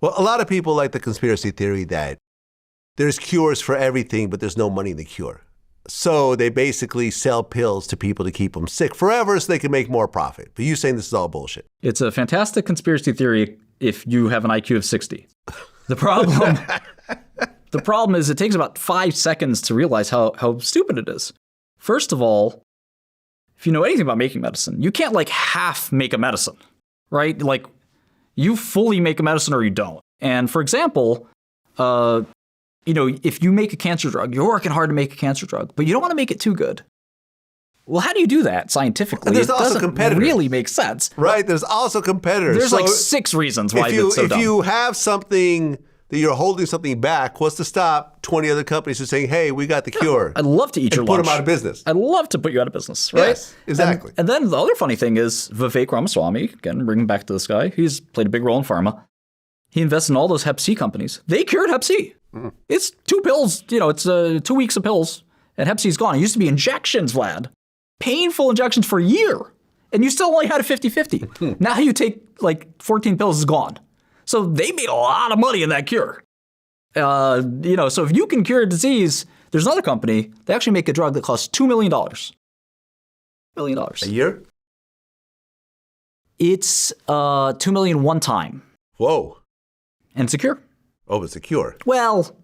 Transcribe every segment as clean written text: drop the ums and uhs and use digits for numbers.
Well, a lot of people like the conspiracy theory that there's cures for everything, but there's no money in the cure. So they basically sell pills to people to keep them sick forever so they can make more profit. But you're saying this is all bullshit. It's a fantastic conspiracy theory if you have an IQ of 60. The problem is it takes about 5 seconds to realize how stupid it is. First of all, if you know anything about making medicine, you can't like half make a medicine, right? Like you fully make a medicine or you don't. And for example, if you make a cancer drug, you're working hard to make a cancer drug, but you don't want to make it too good. Well, how do you do that scientifically? And there's it also doesn't competitors. really make sense. Right, there's also competitors. There's like 6 reasons why it's so dumb. If you have something that you're holding something back, what's to stop 20 other companies from saying, hey, we got the cure. I'd love to eat your lunch. Put them out of business. I'd love to put you out of business, right? Yes, exactly. And then the other funny thing is Vivek Ramaswamy, again, bringing back to this guy, he's played a big role in pharma. He invested in all those hep C companies. They cured hep C. It's 2 pills, it's 2 weeks of pills, and hep C is gone. It used to be injections, Vlad. Painful injections for a year, and you still only had a 50-50. Now you take like 14 pills, is gone. So they made a lot of money in that cure. So if you can cure a disease, there's another company, they actually make a drug that costs $2 million. $2 million. A year? It's $2 million one time. Whoa. And it's a cure. Oh, it's a cure. Well,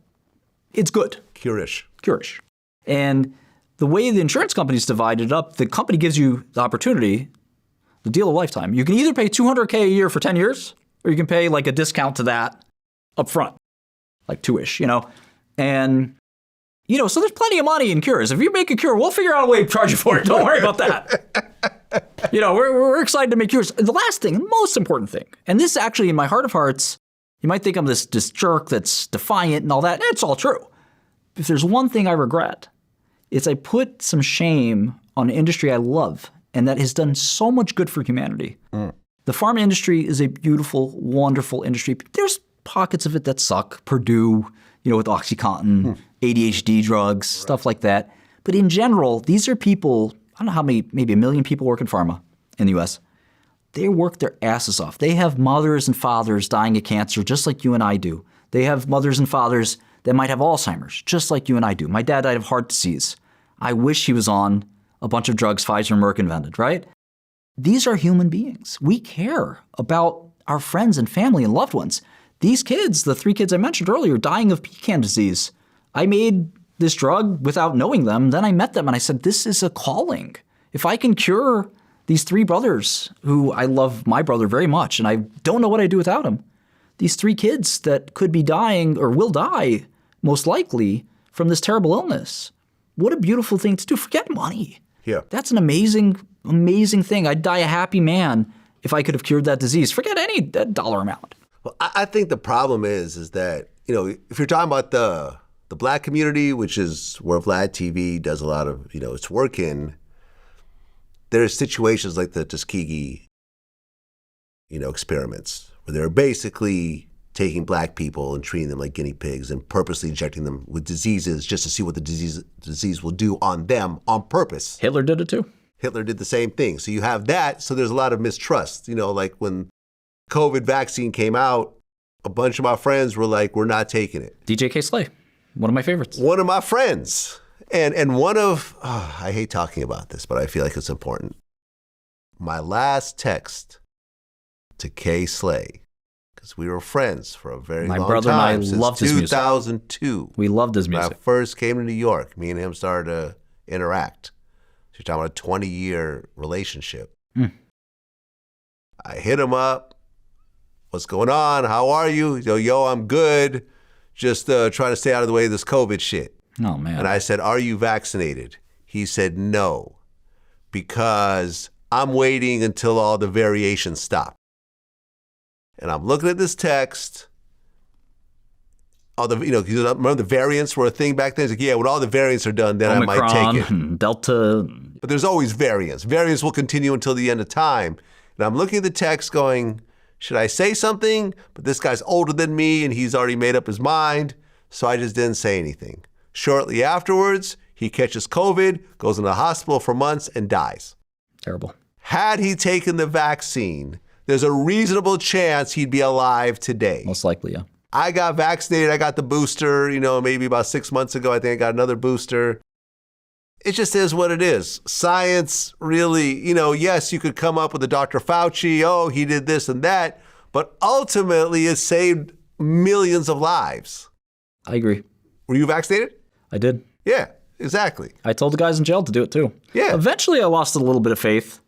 it's good. Cure-ish. Cure-ish. And the way the insurance companies divide it up, the company gives you the opportunity, the deal of lifetime. You can either pay $200K a year for 10 years, or you can pay like a discount to that up front, like 2-ish, And, so there's plenty of money in cures. If you make a cure, we'll figure out a way to charge you for it. Don't worry about that. We're excited to make cures. The last thing, the most important thing, and this actually in my heart of hearts, you might think I'm this jerk that's defiant and all that. It's all true. If there's one thing I regret, it's I put some shame on an industry I love and that has done so much good for humanity. The pharma industry is a beautiful, wonderful industry. There's pockets of it that suck. Purdue, with OxyContin, ADHD drugs, stuff like that. But in general, these are people, I don't know how many, maybe 1 million people work in pharma in the US. They work their asses off. They have mothers and fathers dying of cancer just like you and I do. They have mothers and fathers that might have Alzheimer's just like you and I do. My dad died of heart disease. I wish he was on a bunch of drugs Pfizer and Merck invented, right? These are human beings. We care about our friends and family and loved ones. These kids, the 3 kids I mentioned earlier, dying of pecan disease. I made this drug without knowing them. Then I met them and I said, this is a calling. If I can cure these 3 brothers who I love my brother very much and I don't know what I'd do without him, these 3 kids that could be dying or will die most likely from this terrible illness. What a beautiful thing to do. Forget money. Yeah. That's an amazing, amazing thing. I'd die a happy man if I could have cured that disease. Forget any dollar amount. Well, I think the problem is that, if you're talking about the black community, which is where Vlad TV does a lot of, its work in, there's situations like the Tuskegee, experiments where they're basically taking black people and treating them like guinea pigs and purposely injecting them with diseases just to see what the disease will do on them on purpose. Hitler did it too. Hitler did the same thing. So you have that. So there's a lot of mistrust. Like when COVID vaccine came out, a bunch of my friends were like, we're not taking it. DJ K. Slay, one of my favorites. One of my friends. And one of, I hate talking about this, but I feel like it's important. My last text to K. Slay, because we were friends for a very long time. My brother and I loved his music. 2002. We loved his When music. I first came to New York, me and him started to interact. So you're talking about a 20-year relationship. I hit him up. What's going on? How are you? Yo, I'm good. Just trying to stay out of the way of this COVID shit. Oh, man. And I said, are you vaccinated? He said, no, because I'm waiting until all the variations stop. And I'm looking at this text. All the, remember the variants were a thing back then? It's like, yeah, when all the variants are done, then Omicron, I might take it. Delta. But there's always variants. Variants will continue until the end of time. And I'm looking at the text going, should I say something? But this guy's older than me and he's already made up his mind. So I just didn't say anything. Shortly afterwards, he catches COVID, goes in the hospital for months and dies. Terrible. Had he taken the vaccine, there's a reasonable chance he'd be alive today. Most likely, yeah. I got vaccinated. I got the booster, maybe about 6 months ago. I think I got another booster. It just is what it is. Science really, yes, you could come up with a Dr. Fauci. Oh, he did this and that. But ultimately, it saved millions of lives. I agree. Were you vaccinated? I did. Yeah, exactly. I told the guys in jail to do it too. Yeah. Eventually, I lost a little bit of faith.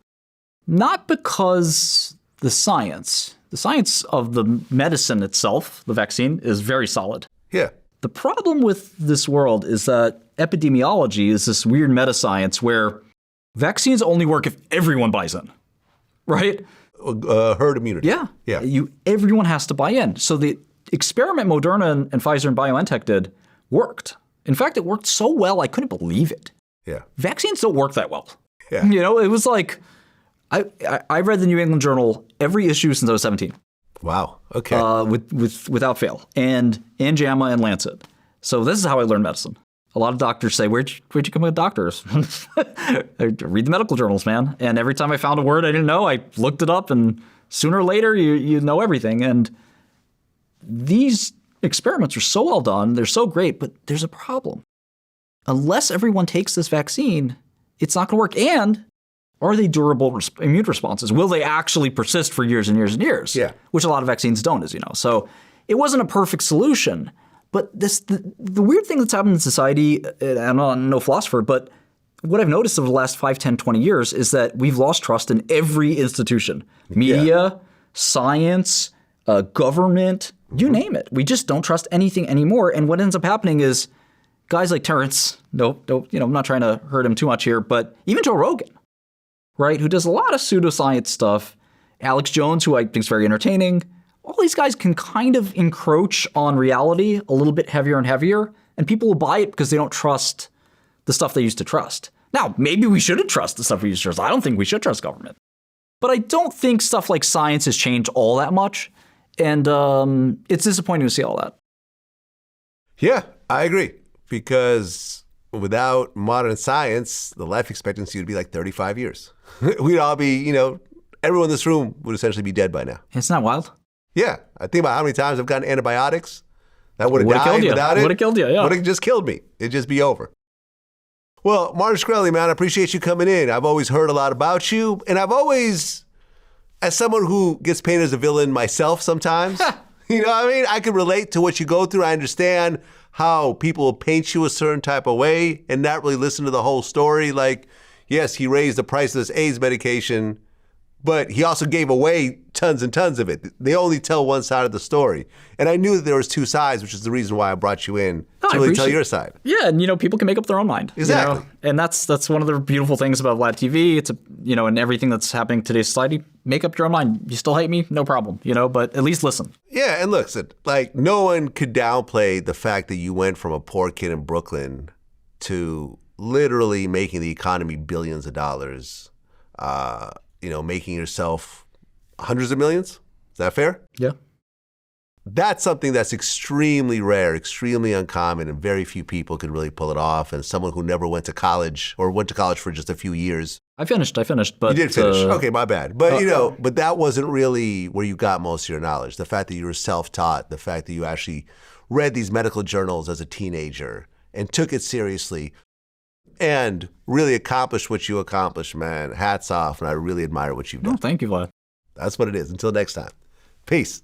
Not because the science of the medicine itself, the vaccine, is very solid. Yeah. The problem with this world is that epidemiology is this weird meta-science where vaccines only work if everyone buys in, right? Herd immunity. Yeah. Yeah. Everyone has to buy in. So the experiment Moderna and Pfizer and BioNTech did worked. In fact, it worked so well, I couldn't believe it. Yeah. Vaccines don't work that well. Yeah. It was like, I read the New England Journal every issue since I was 17. Wow. Okay. Without fail. And JAMA and Lancet. So this is how I learned medicine. A lot of doctors say, where'd you come with doctors? I read the medical journals, man. And every time I found a word I didn't know, I looked it up, and sooner or later you know everything. And these experiments are so well done, they're so great, but there's a problem. Unless everyone takes this vaccine, it's not going to work. And are they durable immune responses? Will they actually persist for years and years and years? Yeah. Which a lot of vaccines don't, as you know. So it wasn't a perfect solution. But the weird thing that's happened in society, and I'm no philosopher, but what I've noticed over the last 5, 10, 20 years is that we've lost trust in every institution. Media, science, government, you name it. We just don't trust anything anymore. And what ends up happening is guys like Terrence, I'm not trying to hurt him too much here, but even Joe Rogan, right, who does a lot of pseudoscience stuff, Alex Jones, who I think is very entertaining, all these guys can kind of encroach on reality a little bit heavier and heavier, and people will buy it because they don't trust the stuff they used to trust. Now, maybe we shouldn't trust the stuff we used to trust. I don't think we should trust government. But I don't think stuff like science has changed all that much, and it's disappointing to see all that. Yeah, I agree. Because without modern science, the life expectancy would be like 35 years. We'd all be, everyone in this room would essentially be dead by now. It's not wild. Yeah. I think about how many times I've gotten antibiotics. That would have died without it. Would have killed you, yeah. Would have just killed me. It'd just be over. Well, Martin Shkreli, man, I appreciate you coming in. I've always heard a lot about you. And I've always, as someone who gets painted as a villain myself sometimes, you know what I mean? I can relate to what you go through. I understand how people will paint you a certain type of way and not really listen to the whole story. Like, yes, he raised the price of this AIDS medication, but he also gave away tons and tons of it. They only tell one side of the story. And I knew that there was two sides, which is the reason why I brought you in to really tell your side. Yeah, and people can make up their own mind. Exactly. And that's one of the beautiful things about Vlad TV. It's and everything that's happening in today's society, make up your own mind. You still hate me? No problem. But at least listen. Yeah, and look, like no one could downplay the fact that you went from a poor kid in Brooklyn to literally making the economy billions of dollars, making yourself hundreds of millions. Is that fair? Yeah. That's something that's extremely rare, extremely uncommon, and very few people could really pull it off. And someone who never went to college or went to college for just a few years. I finished, but you did finish. Okay, my bad. But but that wasn't really where you got most of your knowledge. The fact that you were self-taught, the fact that you actually read these medical journals as a teenager and took it seriously and really accomplished what you accomplished, man. Hats off, and I really admire what you've done. Thank you, Vlad. That's what it is. Until next time. Peace.